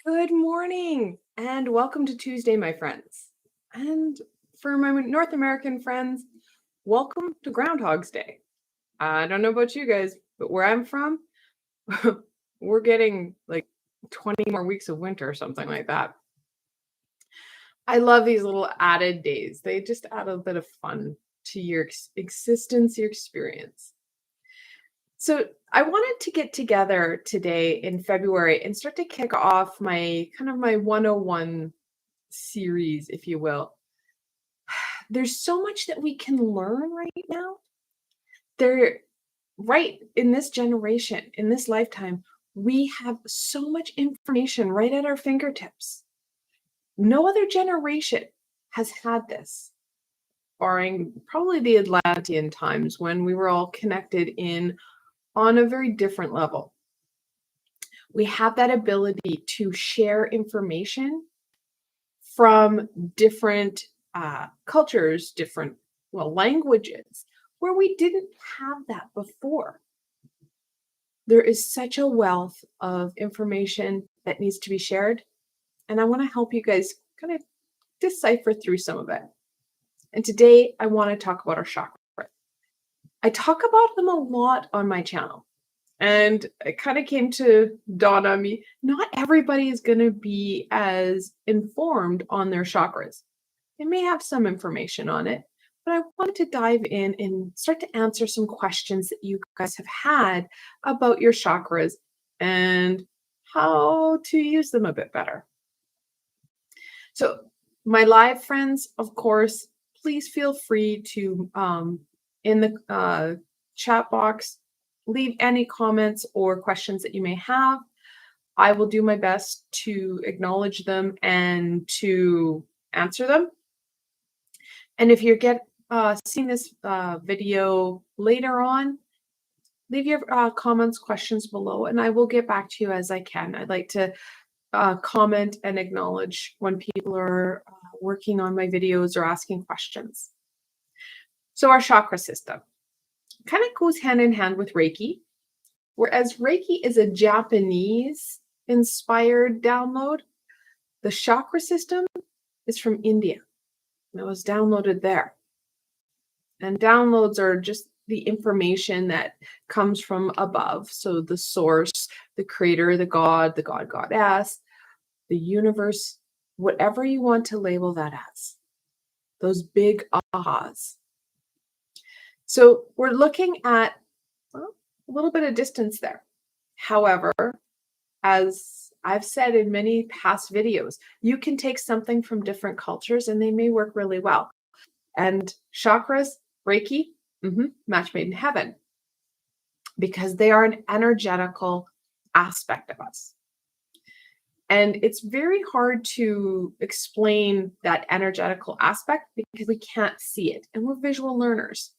Good morning and welcome to Tuesday, my friends. And for my North American friends, welcome to Groundhog's Day. I don't know about you guys, but where I'm from, we're getting like 20 more weeks of winter or something like that. I love these little added days. They just add a bit of fun to your existence, your experience. So I wanted to get together today in February and start to kick off my 101 series, if you will. There's so much that we can learn right now. There, right in this generation, in this lifetime, we have so much information right at our fingertips. No other generation has had this, barring probably the Atlantean times when we were all connected in on a very different level. We have that ability to share information from different cultures, different languages, where we didn't have that before. There is such a wealth of information that needs to be shared, and I want to help you guys kind of decipher through some of it. And today I want to talk about our chakras. I talk about them a lot on my channel. And it kind of came to dawn on me, not everybody is going to be as informed on their chakras. They may have some information on it, but I wanted to dive in and start to answer some questions that you guys have had about your chakras and how to use them a bit better. So my live friends, of course, please feel free to, in the chat box, leave any comments or questions that you may have. I will do my best to acknowledge them and to answer them. And if you're seeing this video later on, leave your comments, questions below, and I will get back to you as I can. I'd like to comment and acknowledge when people are working on my videos or asking questions. So our chakra system kind of goes hand in hand with Reiki, whereas Reiki is a Japanese-inspired download. The chakra system is from India. It was downloaded there. And downloads are just the information that comes from above. So the source, the creator, the god, goddess, the universe, whatever you want to label that as. Those big ahas. So we're looking at a little bit of distance there. However, as I've said in many past videos, you can take something from different cultures and they may work really well. And chakras, Reiki, match made in heaven, because they are an energetical aspect of us. And it's very hard to explain that energetical aspect because we can't see it, and we're visual learners.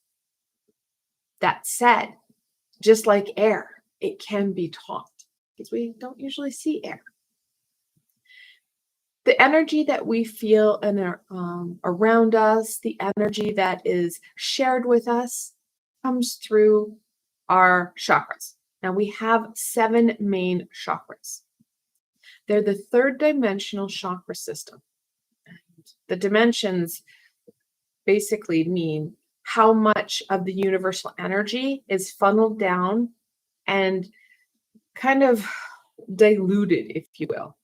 That said, just like air, it can be taught because we don't usually see air. The energy that we feel around us, the energy that is shared with us, comes through our chakras. Now we have 7 main chakras. They're the third dimensional chakra system. And the dimensions basically mean how much of the universal energy is funneled down and kind of diluted, if you will.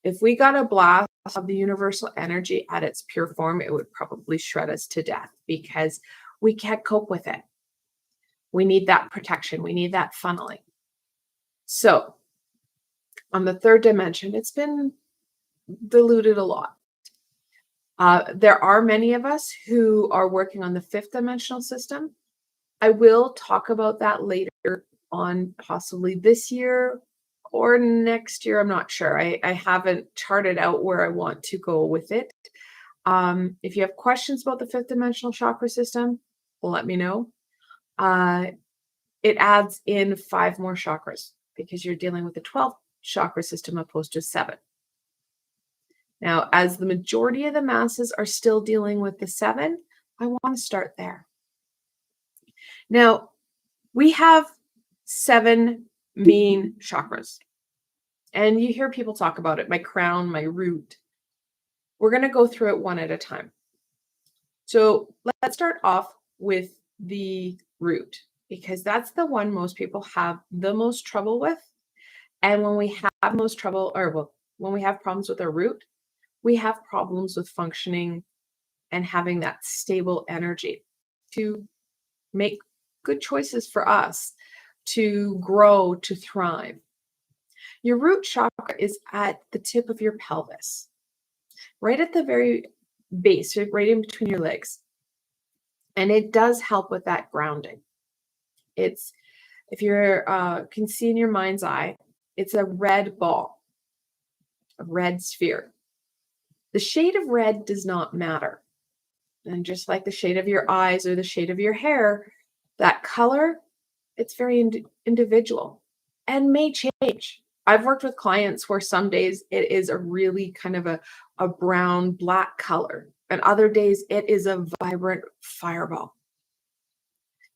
If we got a blast of the universal energy at its pure form, it would probably shred us to death because we can't cope with it. We need that protection. We need that funneling. So on the third dimension, it's been diluted a lot. There are many of us who are working on the 5th dimensional system. I will talk about that later on, possibly this year or next year. I'm not sure. I haven't charted out where I want to go with it. If you have questions about the 5th dimensional chakra system, let me know. It adds in 5 more chakras because you're dealing with the 12th chakra system opposed to 7. Now, as the majority of the masses are still dealing with the 7, I want to start there. Now, we have 7 main chakras. And you hear people talk about it, my crown, my root. We're going to go through it one at a time. So let's start off with the root, because that's the one most people have the most trouble with. And when we have most trouble, when we have problems with our root, we have problems with functioning and having that stable energy to make good choices for us, to grow, to thrive. Your root chakra is at the tip of your pelvis, right at the very base, right in between your legs. And it does help with that grounding. It's, if you can see in your mind's eye, it's a red ball, a red sphere. The shade of red does not matter. And just like the shade of your eyes or the shade of your hair, that color, it's very individual and may change. I've worked with clients where some days it is a really kind of a brown black color, and other days it is a vibrant fireball.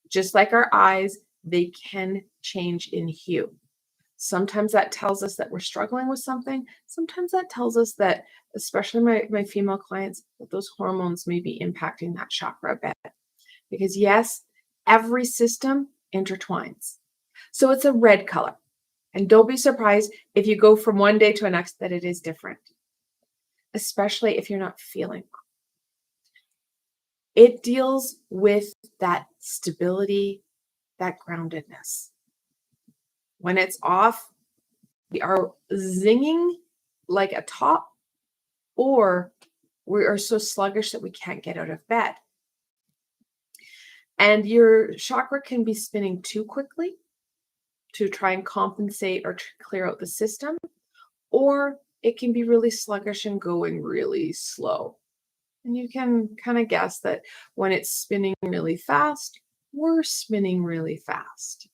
Just like our eyes, they can change in hue. Sometimes that tells us that we're struggling with something. Sometimes that tells us that, especially my female clients, that those hormones may be impacting that chakra a bit. Because yes, every system intertwines. So it's a red color. And don't be surprised if you go from one day to the next that it is different, especially if you're not feeling well. It deals with that stability, that groundedness. When it's off, we are zinging like a top, or we are so sluggish that we can't get out of bed. And your chakra can be spinning too quickly to try and compensate or to clear out the system, or it can be really sluggish and going really slow. And you can kind of guess that when it's spinning really fast, we're spinning really fast.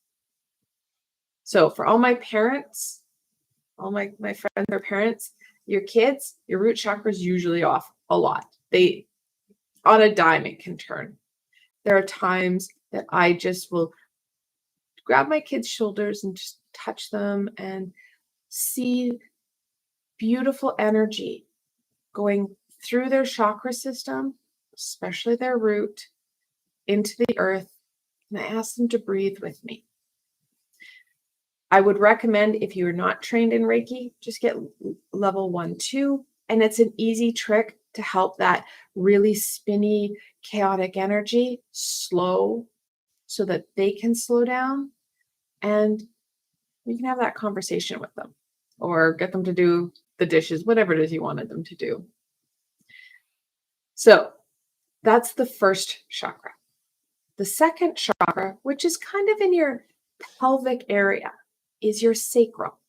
So for all my parents, all my friends or parents, your kids, your root chakra is usually off a lot. They, on a dime, it can turn. There are times that I just will grab my kids' shoulders and just touch them and see beautiful energy going through their chakra system, especially their root, into the earth. And I ask them to breathe with me. I would recommend, if you're not trained in Reiki, just get level 1, 2. And it's an easy trick to help that really spinny, chaotic energy slow so that they can slow down. And you can have that conversation with them or get them to do the dishes, whatever it is you wanted them to do. So that's the first chakra. The second chakra, which is kind of in your pelvic area, is your sacral.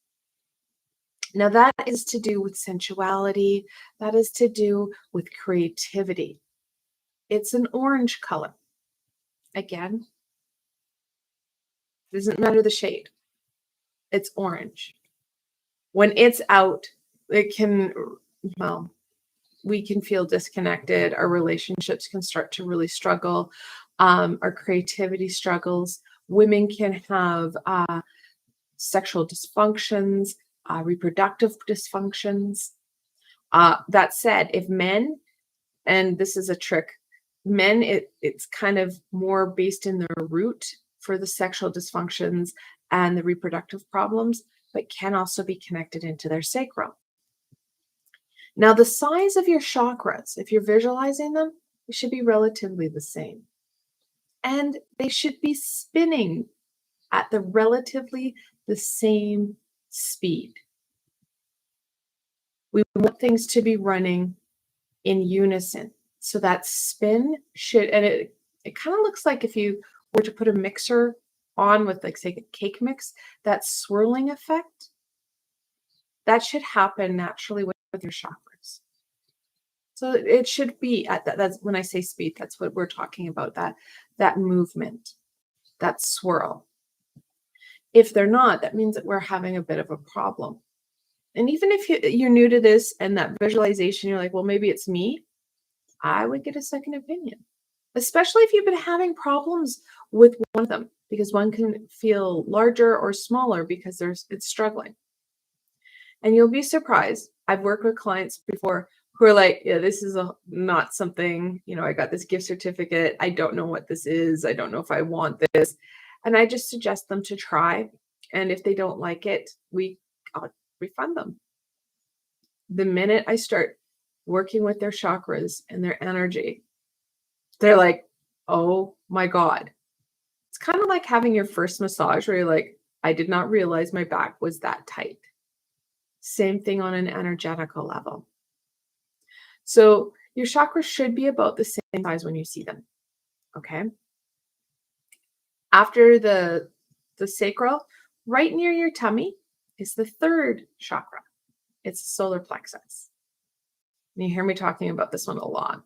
Now that is to do with sensuality. That is to do with creativity. It's an orange color. Again, doesn't matter the shade. It's orange. When it's out, it can, well, we can feel disconnected. Our relationships can start to really struggle. Our creativity struggles. Women can have sexual dysfunctions, reproductive dysfunctions. That said, if men, and this is a trick, men, it's kind of more based in their root for the sexual dysfunctions and the reproductive problems, but can also be connected into their sacrum. Now, the size of your chakras, if you're visualizing them, they should be relatively the same. And they should be spinning at the relatively the same speed. We want things to be running in unison. So that spin should, and it kind of looks like if you were to put a mixer on with, like, say, a cake mix, that swirling effect, that should happen naturally with your chakras. So it should be at that. That's when I say speed, that's what we're talking about, that movement, that swirl. If they're not, that means that we're having a bit of a problem. And even if you're new to this and that visualization, you're like, well, maybe it's me, I would get a second opinion, especially if you've been having problems with one of them, because one can feel larger or smaller because it's struggling. And you'll be surprised. I've worked with clients before who are like, yeah, this is not something, I got this gift certificate. I don't know what this is. I don't know if I want this. And I just suggest them to try. And if they don't like it, I'll refund them. The minute I start working with their chakras and their energy, they're like, oh my God. It's kind of like having your first massage where you're like, I did not realize my back was that tight. Same thing on an energetical level. So your chakras should be about the same size when you see them. Okay. After the sacral, right near your tummy is the third chakra. It's the solar plexus. And you hear me talking about this one a lot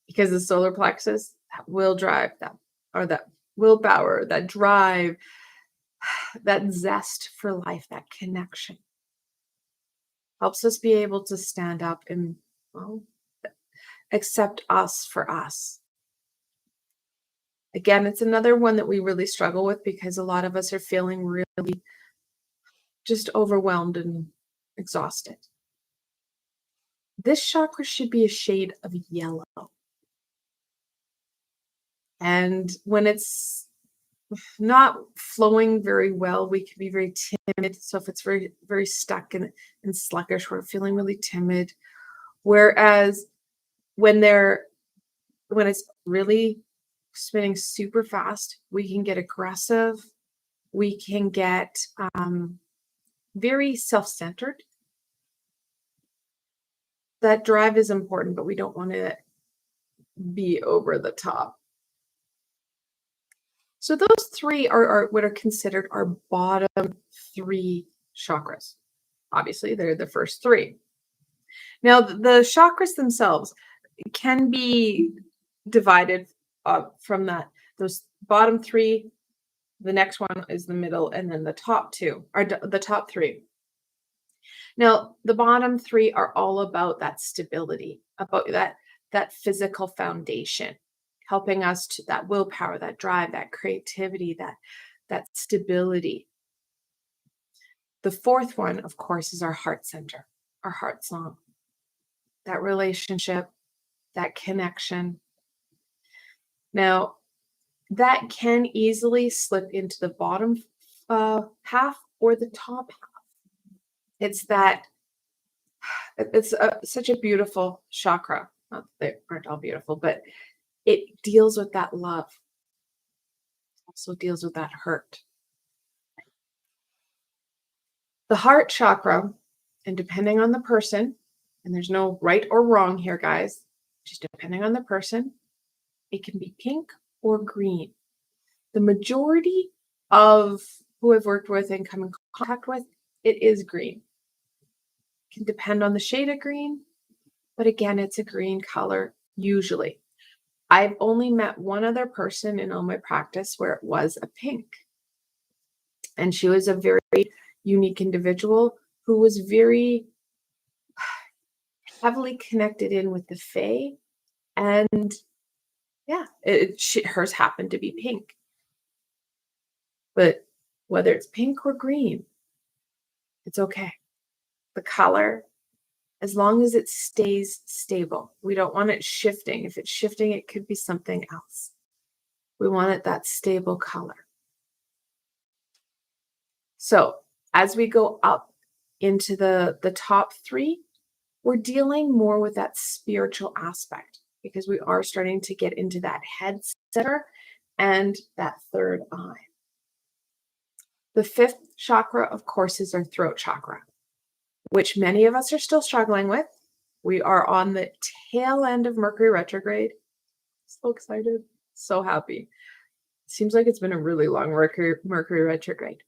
because the solar plexus will drive that, or that willpower, that drive, that zest for life, that connection. Helps us be able to stand up and, accept us for us. Again, it's another one that we really struggle with because a lot of us are feeling really just overwhelmed and exhausted. This chakra should be a shade of yellow. And when it's not flowing very well, we can be very timid. So if it's very, very stuck and sluggish, we're feeling really timid. Whereas when it's really spinning super fast, we can get aggressive. We can get very self-centered. That drive is important, but we don't want to be over the top. So those three are what are considered our bottom three chakras. Obviously, they're the first three. Now, the chakras themselves can be divided from those bottom three. The next one is the middle, and then the top two are the top three. Now, the bottom three are all about that stability, about that physical foundation, helping us to that willpower, that drive, that creativity, that stability. The fourth one, of course, is our heart center, our heart song, that relationship, that connection. Now, that can easily slip into the bottom half or the top half. It's such a beautiful chakra. Not that they aren't all beautiful, but it deals with that love. It also deals with that hurt. The heart chakra, and depending on the person, and there's no right or wrong here, guys, just depending on the person, it can be pink or green. The majority of who I've worked with and come in contact with, it is green. It can depend on the shade of green, but again, it's a green color usually. I've only met one other person in all my practice where it was a pink. And she was a very unique individual who was very heavily connected in with the Fae. And yeah, hers happened to be pink. But whether it's pink or green, it's okay. The color, as long as it stays stable. We don't want it shifting. If it's shifting, it could be something else. We want it that stable color. So as we go up into the top three, we're dealing more with that spiritual aspect because we are starting to get into that head center and that third eye. The fifth chakra, of course, is our throat chakra, which many of us are still struggling with. We are on the tail end of Mercury retrograde. So excited, so happy. Seems like it's been a really long Mercury retrograde.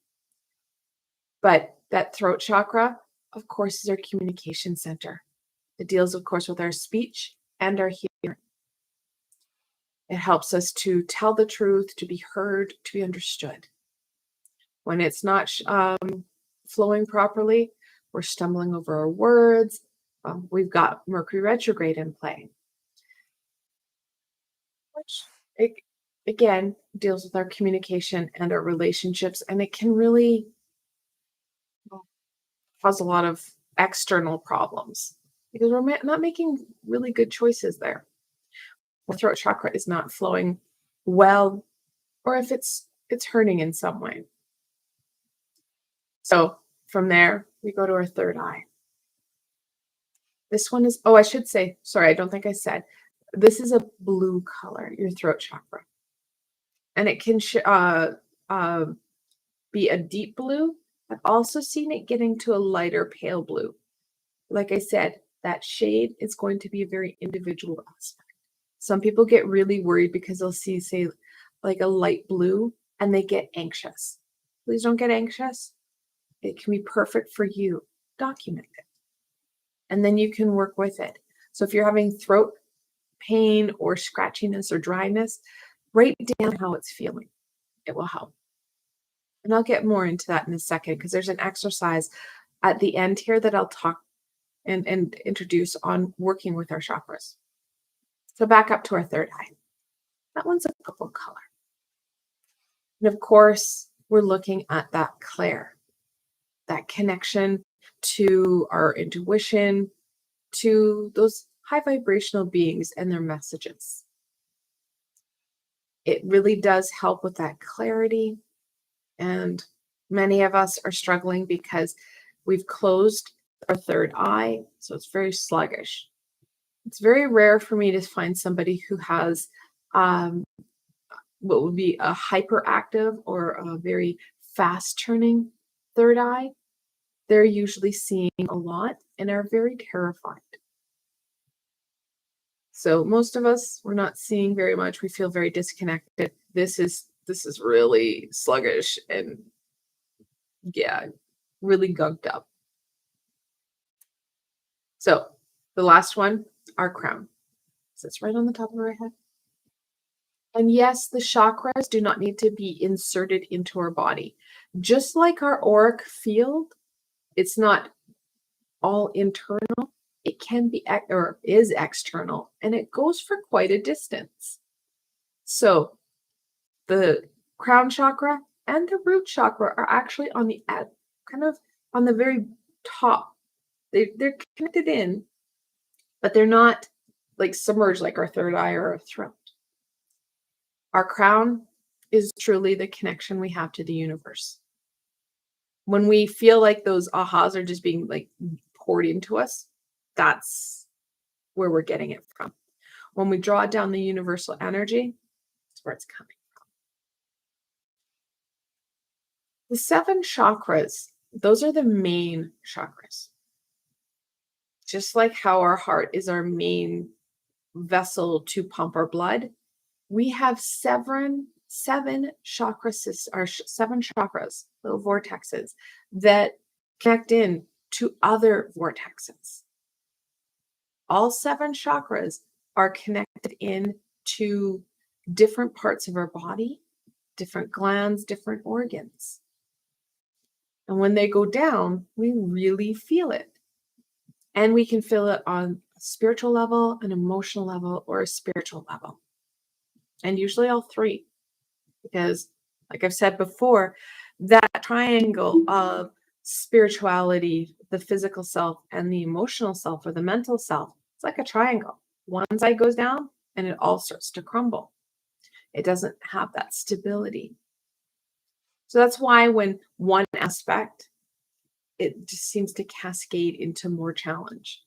But that throat chakra, of course, is our communication center. It deals, of course, with our speech and our hearing. It helps us to tell the truth, to be heard, to be understood. When it's not flowing properly, we're stumbling over our words. We've got Mercury retrograde in play, which again deals with our communication and our relationships, and it can really cause a lot of external problems because we're not making really good choices there. Our throat chakra is not flowing well, or if it's hurting in some way. So from there, we go to our third eye. This one is, oh, I should say, sorry, I don't think I said, this is a blue color, your throat chakra. And it can be a deep blue. I've also seen it getting to a lighter pale blue. Like I said, that shade is going to be a very individual aspect. Some people get really worried because they'll see, say, like a light blue and they get anxious. Please don't get anxious. It can be perfect for you. Document it. And then you can work with it. So if you're having throat pain or scratchiness or dryness, write down how it's feeling. It will help. And I'll get more into that in a second because there's an exercise at the end here that I'll talk and introduce on working with our chakras. So back up to our third eye. That one's a purple color. And of course, we're looking at that clair, that connection to our intuition, to those high vibrational beings and their messages. It really does help with that clarity. And many of us are struggling because we've closed our third eye, so it's very sluggish. It's very rare for me to find somebody who has what would be a hyperactive or a very fast turning third eye. They're usually seeing a lot and are very terrified. So most of us, we're not seeing very much. We feel very disconnected. This is really sluggish and yeah, really gunked up. So the last one, our crown. Sits right on the top of our head. And yes, the chakras do not need to be inserted into our body. Just like our auric field, it's not all internal. It can be or is external, and it goes for quite a distance. So the crown chakra and the root chakra are actually on the kind of on the very top. They're connected in, but they're not like submerged like our third eye or our throat. Our crown is truly the connection we have to the universe. When we feel like those ahas are just being like poured into us, that's where we're getting it from. When we draw down the universal energy, that's where it's coming from. The 7 chakras, those are the main chakras. Just like how our heart is our main vessel to pump our blood, we have seven chakras, or 7 chakras, little vortexes that connect in to other vortexes. All 7 chakras are connected in to different parts of our body, different glands, different organs. And when they go down, we really feel it. And we can feel it on a spiritual level, an emotional level, or a spiritual level. And usually all 3. Because, like I've said before, that triangle of spirituality, the physical self, and the emotional self or the mental self, it's like a triangle. One side goes down and it all starts to crumble. It doesn't have that stability. So that's why when one aspect, it just seems to cascade into more challenge.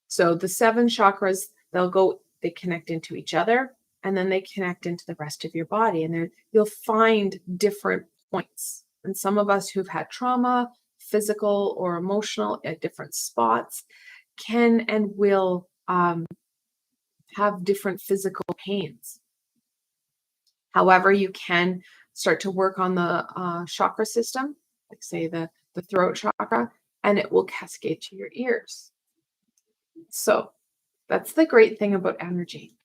So the 7 chakras, they connect into each other, and then they connect into the rest of your body. And you'll find different points. And some of us who've had trauma, physical or emotional, at different spots, can and will have different physical pains. However, you can start to work on the chakra system, like say the throat chakra, and it will cascade to your ears. So that's the great thing about energy.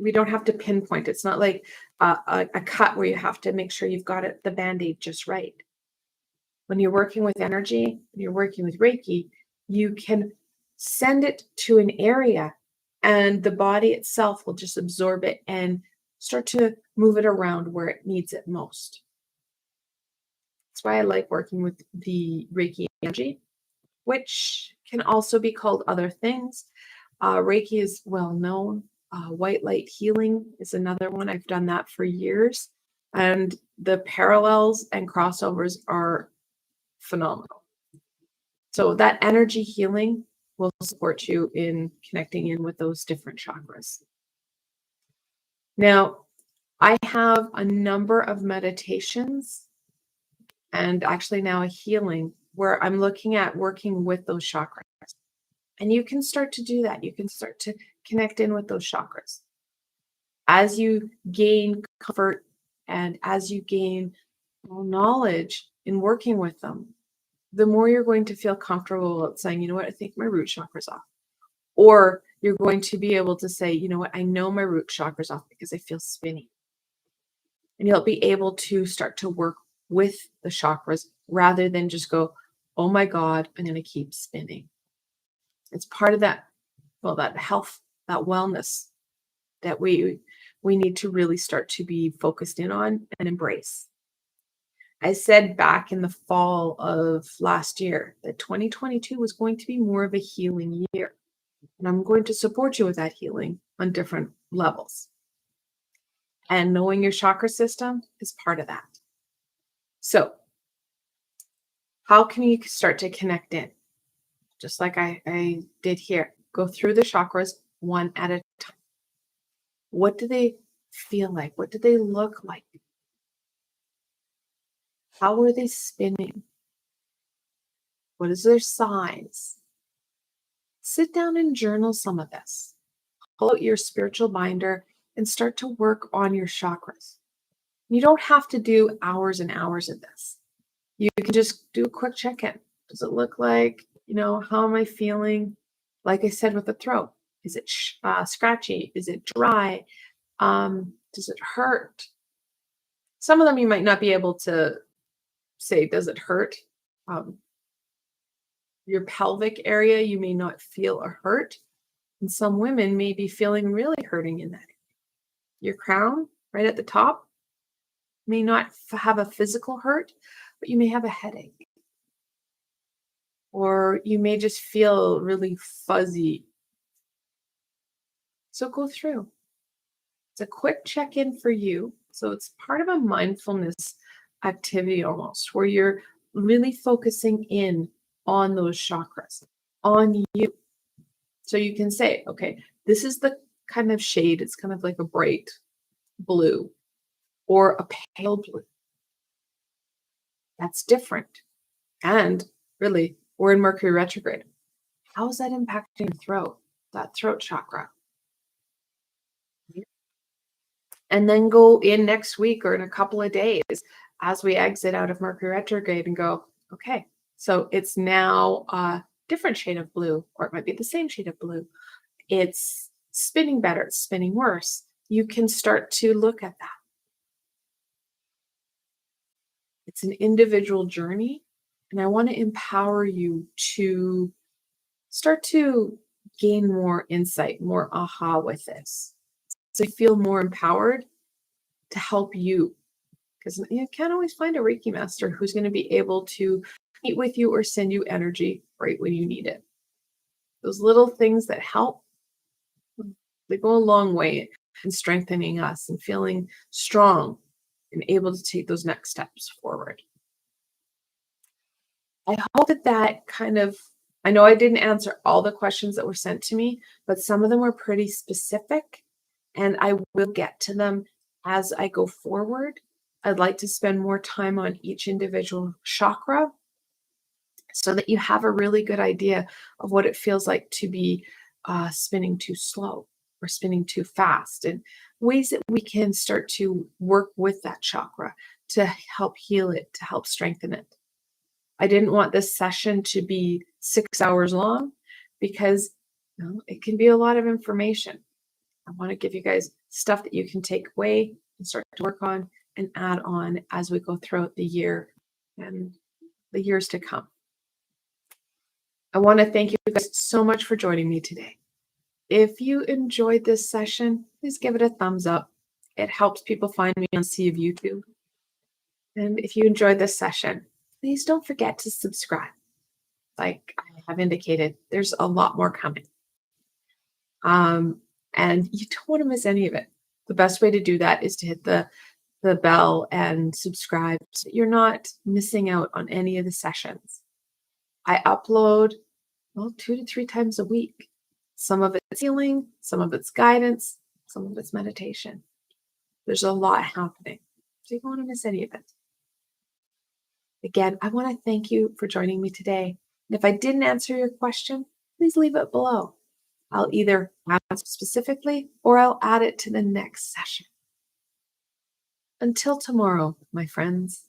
We don't have to pinpoint. It's not like a cut where you have to make sure you've got the Band-Aid just right. When you're working with energy, when you're working with Reiki, you can send it to an area and the body itself will just absorb it and start to move it around where it needs it most. That's why I like working with the Reiki energy, which can also be called other things. Reiki is well known. White light healing is another one. I've done that for years. And the parallels and crossovers are phenomenal. So that energy healing will support you in connecting in with those different chakras. Now, I have a number of meditations and actually now a healing where I'm looking at working with those chakras. And you can start to do that. You can start to connect in with those chakras. As you gain comfort and as you gain knowledge in working with them, the more you're going to feel comfortable about saying, you know what, I think my root chakra's off. Or you're going to be able to say, you know what, I know my root chakra's off because I feel spinny. And you'll be able to start to work with the chakras rather than just go, oh my God, I'm going to keep spinning. It's part of that, well, that health, that wellness that we need to really start to be focused in on and embrace. I said back in the fall of last year that 2022 was going to be more of a healing year. And I'm going to support you with that healing on different levels. And knowing your chakra system is part of that. So how can you start to connect in? Just like I did here. Go through the chakras one at a time. What do they feel like? What do they look like? How are they spinning? What is their size? Sit down and journal some of this. Pull out your spiritual binder and start to work on your chakras. You don't have to do hours and hours of this. You can just do a quick check-in. Does it look like, how am I feeling? Like I said with the throat, is it scratchy? Is it dry? Does it hurt? Some of them you might not be able to say, does it hurt? Your pelvic area, you may not feel a hurt. And some women may be feeling really hurting in that area. Your crown, right at the top, may not have a physical hurt, but you may have a headache. Or you may just feel really fuzzy. So go through. It's a quick check-in for you. So it's part of a mindfulness activity almost, where you're really focusing in on those chakras, on you. So you can say, okay, this is the kind of shade. It's kind of like a bright blue or a pale blue. That's different. And really, we're in Mercury retrograde. How is that impacting your throat, that throat chakra? And then go in next week or in a couple of days as we exit out of Mercury retrograde and go, okay, so it's now a different shade of blue, or it might be the same shade of blue. It's spinning better, it's spinning worse. You can start to look at that. It's an individual journey, and I want to empower you to start to gain more insight, more aha with this. So you feel more empowered to help you. Because you can't always find a Reiki master who's going to be able to meet with you or send you energy right when you need it. Those little things that help, they go a long way in strengthening us and feeling strong and able to take those next steps forward. I hope that kind of, I know I didn't answer all the questions that were sent to me, but some of them were pretty specific, and I will get to them as I go forward. I'd like to spend more time on each individual chakra so that you have a really good idea of what it feels like to be spinning too slow or spinning too fast, and ways that we can start to work with that chakra to help heal it, to help strengthen it. I didn't want this session to be 6 hours long because it can be a lot of information. I want to give you guys stuff that you can take away and start to work on and add on as we go throughout the year and the years to come. I want to thank you guys so much for joining me today. If you enjoyed this session, please give it a thumbs up. It helps people find me on Sea of YouTube. And if you enjoyed this session, please don't forget to subscribe. Like I have indicated, there's a lot more coming. And you don't want to miss any of it. The best way to do that is to hit the bell and subscribe so you're not missing out on any of the sessions. I upload, 2 to 3 times a week. Some of it's healing, some of it's guidance, some of it's meditation. There's a lot happening, so you don't want to miss any of it. Again, I want to thank you for joining me today. And if I didn't answer your question, please leave it below. I'll either answer specifically or I'll add it to the next session. Until tomorrow, my friends.